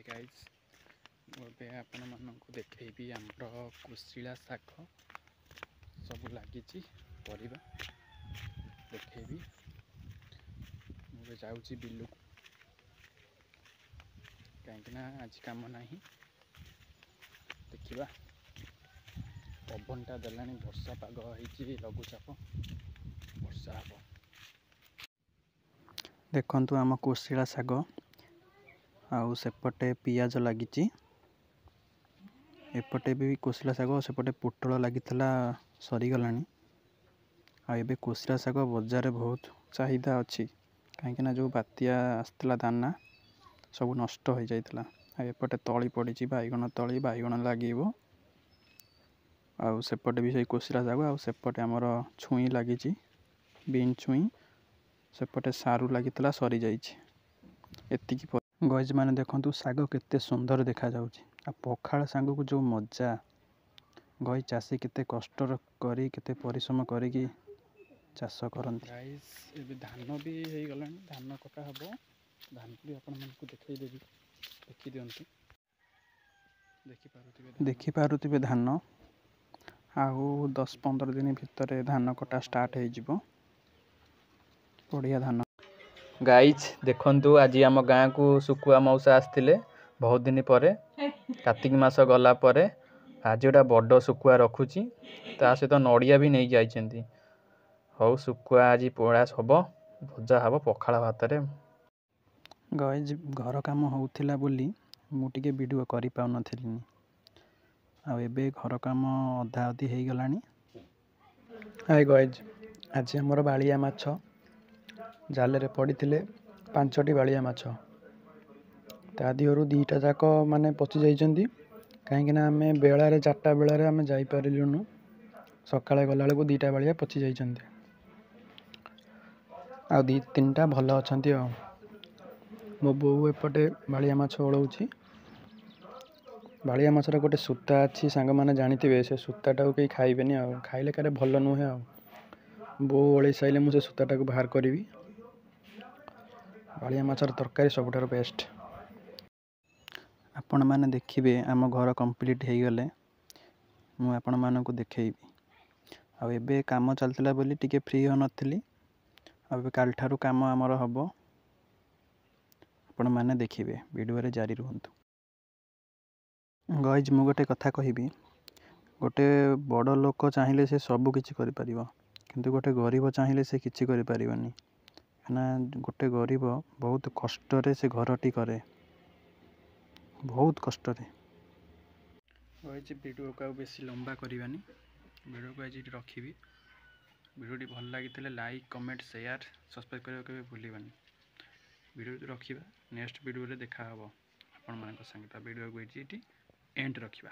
Guys मुझे आपण मानक देखी आमर कोशिला शाग सब लगी परिबा देखी मुझे जाऊँगी बिलू कहीं आज कम ना देखा पवनटा देला वर्षा पाग हो लघुचाप वर्षा हम देखु आम कोशिला शाग आउ सेपटे पियाज लगी एपटे भी कोशिला शाग सेपटे पोटल लगी सरीगला आबे कोशिला शाग बजार बहुत चाहिदा अच्छी कहीं जो बात्या आसला दाना सब नष्ट हो जाता एपटे तली पड़ी बैगण तली बैगण लगे आउपटे भी से कोशिला शाग आउपटे आमर छुई लगी बीन छुई सेपटे सारू लगी सरी जाती गज मैंने देखु शाग केते सुंदर देखा जाउछि पखाल शाग को जो मजा गई चाषी केते कष्ट करी केते परिश्रम करी चाष करते गाइस धान भी हो गला धान कटा हम धान भी आपण मानक देखदेवी देखी दिंतु देखि पारुथिबे धान आउ 10-15 दिन भितर धान कटा स्टार्ट हो बढ़िया धान गाइज देखंतु आज आम गाँ को सुकुआ मौसा आसते बहुत दिन पर कार्तिक मास गला पर आज गोटा बड़ सुकुआ रखुची ता सहित नड़िया भी नहीं जाइछन्ती हौ सुकुआ आज पोड़ा हम भजा हम पखाल भात गाइज घर काम होउथिला बोली मु टिके वीडियो करि पाउनथिलिनी आ एबे घर काम अधा अधी हो गलानी हाय गाइज आज हमर बालिया माछ जाल रे पड़ी 5टी बालिया माछ ता दिहरु 2टा जाक माने पचि जाइछन्ती कहीं आम बेलारे 4टा बेलारे आम जापारूँ सकाଳେ गला बेलू 2टा बालिया पचि जाइछन्ती आ 2-3टा भल अछन्ती मो बोऊ एपटे बालिया माछ ओलौछि बालिया माछर गोटे सूता अच्छी सांग मैंने जानी से सूताटा कहीं खाइबेनी खाइले कारे भल नुहे बोऊ ओलै साइले मुझे सूताटा को बाहर करी बालिया माछर तरकारी सबुठार बेस्ट आपण मैंने देखिए आम घर कंप्लीट हो गले मुझे आपण मानक देखी आबे काम चलता बोली टिके फ्री हो नथिली अब काल ठारू काम आमर हम आपण मैंने देखिए वीडियो रे जारी रुहंतु गाइज मु गोटे कथा कहबी गोटे बड़ लोक चाहिए से सब किछि करि परिबो किंतु गोटे गरीब चाहिए से किछि करि परिबनी ना गोटे गरीब बहुत कष्ट से घरटी करे बहुत कष्ट वीडियो को बेसी लंबा करवानी वीडियो को आज रखी वीडियोटी भल लगी लाइक कमेंट शेयर सब्सक्राइब करने के भूलवानी वीडियो रखा नेक्स्ट वीडियो देखा आपण मान संगे वीडियो को एंड रखा।